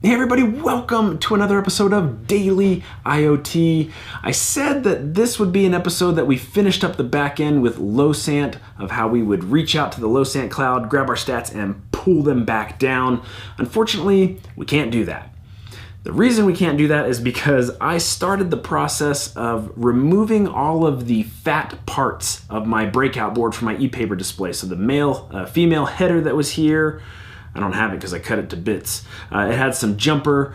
Hey everybody, welcome to another episode of Daily IoT. I said that this would be an episode that we finished up the back end with LoSant, of how we would reach out to the LoSant cloud, grab our stats, and pull them back down. Unfortunately, we can't do that. The reason we can't do that is because I started the process of removing all of the fat parts of my breakout board from my e-paper display. So the female header that was here, I don't have it because I cut it to bits. It had some jumper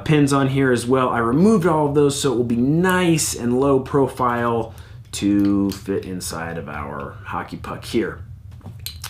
pins on here as well. I removed all of those so it will be nice and low profile to fit inside of our hockey puck here.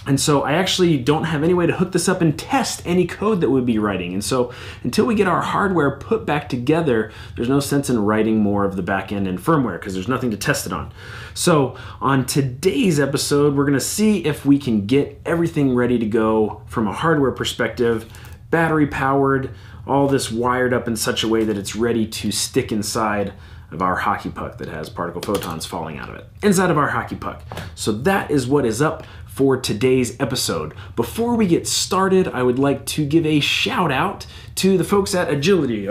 And so I actually don't have any way to hook this up and test any code that we'd be writing. And so until we get our hardware put back together, there's no sense in writing more of the back end and firmware because there's nothing to test it on. So on today's episode, we're gonna see if we can get everything ready to go from a hardware perspective, battery powered, all this wired up in such a way that it's ready to stick inside of our hockey puck that has particle photons falling out of it, inside of our hockey puck. So that is what is up for today's episode. Before we get started, I would like to give a shout out to the folks at Agility.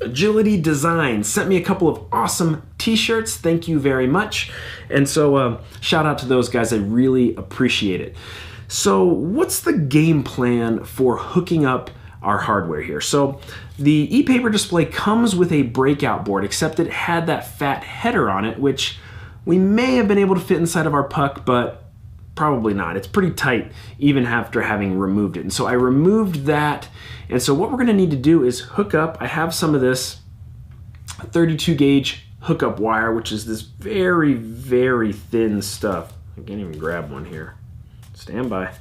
Agility Design sent me a couple of awesome t-shirts. Thank you very much. And so shout out to those guys. I really appreciate it. So what's the game plan for hooking up our hardware here? So the e-paper display comes with a breakout board, except it had that fat header on it, which we may have been able to fit inside of our puck, but probably not. It's pretty tight even after having removed it. And so I removed that. And so what we're gonna need to do is hook up, I have some of this 32 gauge hookup wire, which is this very, very thin stuff. I can't even grab one here. Stand by.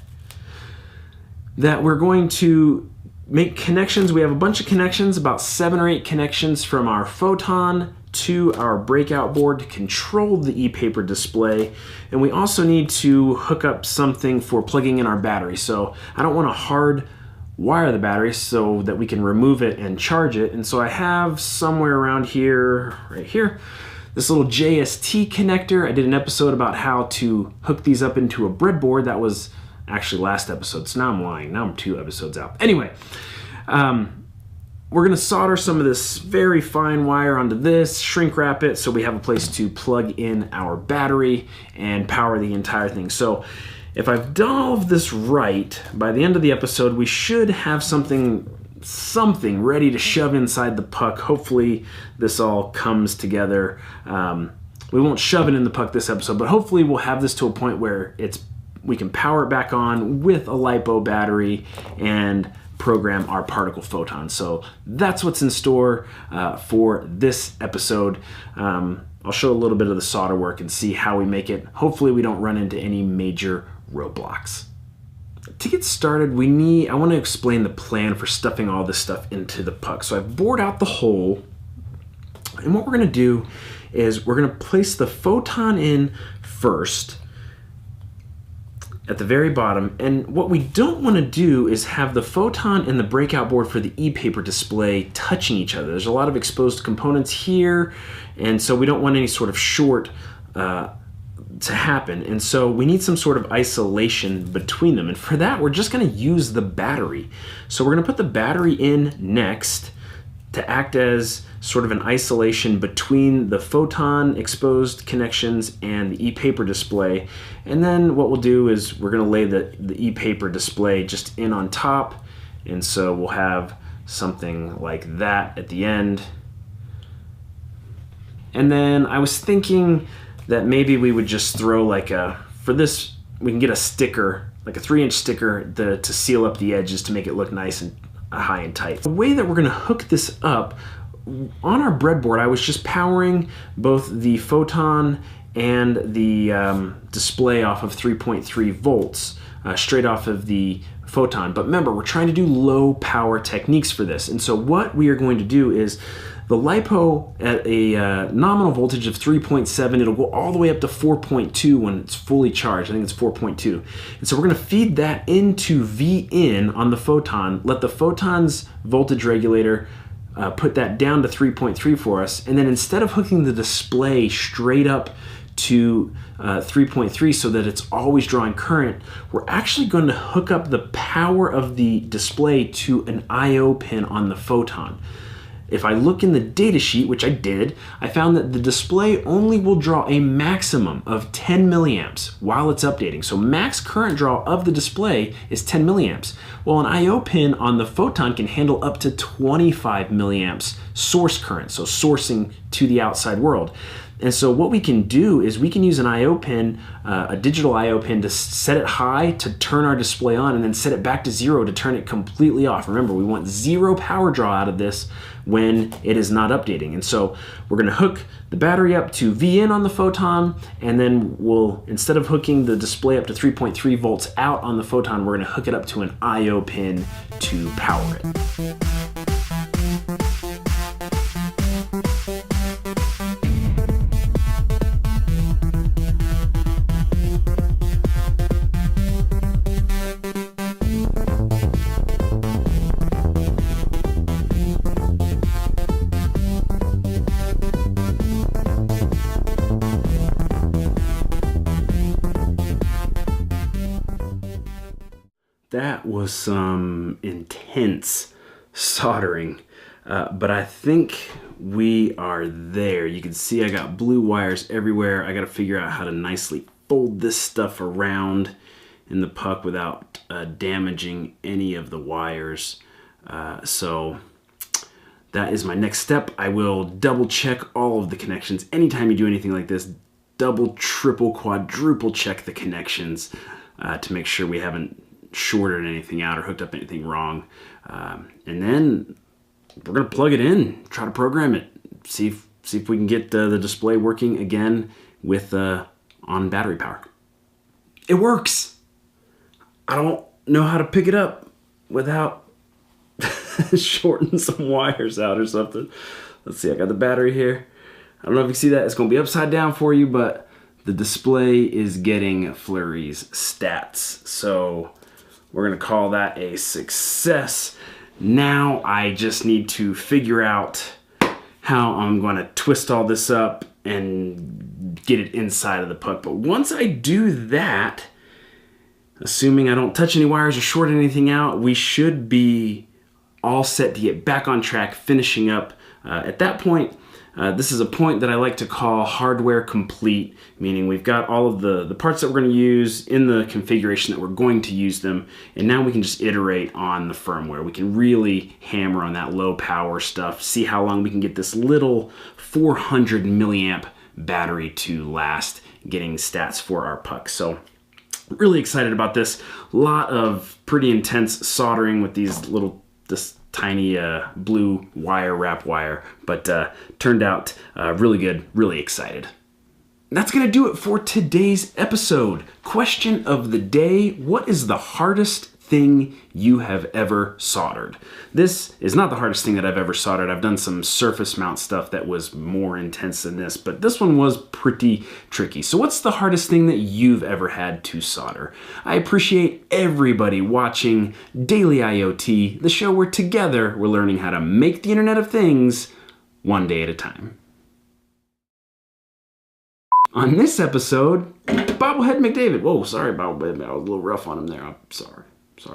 That we're going to make connections. We have a bunch of connections, about 7 or 8 connections from our photon to our breakout board to control the e-paper display. And we also need to hook up something for plugging in our battery. So I don't want to hard wire the battery so that we can remove it and charge it. And so I have somewhere around here, right here, this little JST connector. I did an episode about how to hook these up into a breadboard. That was actually last episode, so now I'm lying. Now I'm 2 episodes out. Anyway, we're gonna solder some of this very fine wire onto this, shrink wrap it so we have a place to plug in our battery and power the entire thing. So if I've done all of this right, by the end of the episode, we should have something ready to shove inside the puck. Hopefully this all comes together. We won't shove it in the puck this episode, but hopefully we'll have this to a point where we can power it back on with a LiPo battery and program our particle photons. So that's what's in store for this episode. I'll show a little bit of the solder work and see how we make it. Hopefully we don't run into any major roadblocks. To get started, I want to explain the plan for stuffing all this stuff into the puck. So I've bored out the hole, and what we're going to do is we're going to place the photon in first at the very bottom. And what we don't want to do is have the photon and the breakout board for the e-paper display touching each other. There's a lot of exposed components here, and so we don't want any sort of short to happen. And so we need some sort of isolation between them. And for that, we're just going to use the battery. So we're going to put the battery in next to act as sort of an isolation between the photon exposed connections and the e-paper display. And then what we'll do is we're going to lay the e-paper display just in on top. And so we'll have something like that at the end. And then I was thinking that maybe we would just throw for this, we can get a sticker, like a 3-inch sticker to seal up the edges to make it look nice and high and tight. The way that we're going to hook this up, on our breadboard, I was just powering both the photon and the display off of 3.3 volts, straight off of the photon. But remember, we're trying to do low power techniques for this. And so what we are going to do is the LiPo at a nominal voltage of 3.7, it'll go all the way up to 4.2 when it's fully charged. I think it's 4.2. And so we're gonna feed that into Vin on the photon, let the photon's voltage regulator put that down to 3.3 for us. And then instead of hooking the display straight up to 3.3 so that it's always drawing current, we're actually going to hook up the power of the display to an I/O pin on the photon. If I look in the data sheet, which I did, I found that the display only will draw a maximum of 10 milliamps while it's updating. So max current draw of the display is 10 milliamps. Well, an I/O pin on the photon can handle up to 25 milliamps source current, so sourcing to the outside world. And so what we can do is we can use an I/O pin, a digital I/O pin, to set it high to turn our display on, and then set it back to 0 to turn it completely off. Remember, we want 0 power draw out of this when it is not updating. And so we're going to hook the battery up to VIN on the photon, and then we'll, instead of hooking the display up to 3.3 volts out on the photon, we're going to hook it up to an I/O pin to power it. That was some intense soldering, but I think we are there. You can see I got blue wires everywhere. I got to figure out how to nicely fold this stuff around in the puck without damaging any of the wires. So that is my next step. I will double check all of the connections. Anytime you do anything like this, double, triple, quadruple check the connections to make sure we haven't shorted anything out or hooked up anything wrong. And then we're gonna plug it in, try to program it, see if we can get the display working again with on battery power. It works. I don't know how to pick it up without shorting some wires out or something. Let's see, I got the battery here. I don't know if you can see that. It's gonna be upside down for you, but the display is getting Flurry's stats. So we're gonna call that a success. Now I just need to figure out how I'm gonna twist all this up and get it inside of the puck. But once I do that, assuming I don't touch any wires or short anything out, we should be all set to get back on track, finishing up. At that point, this is a point that I like to call hardware complete, meaning we've got all of the parts that we're going to use in the configuration that we're going to use them, and now we can just iterate on the firmware. We can really hammer on that low power stuff, see how long we can get this little 400 milliamp battery to last, getting stats for our puck. So really excited about this. A lot of pretty intense soldering with this tiny blue wrap wire, but turned out really good, really excited. That's gonna do it for today's episode. Question of the day: what is the hardest thing you have ever soldered? This is not the hardest thing that I've ever soldered. I've done some surface mount stuff that was more intense than this, but this one was pretty tricky. So what's the hardest thing that you've ever had to solder? I appreciate everybody watching Daily IoT, the show where together we're learning how to make the Internet of Things one day at a time. On this episode, Bobblehead McDavid. Whoa, sorry, Bobblehead. I was a little rough on him there. I'm sorry.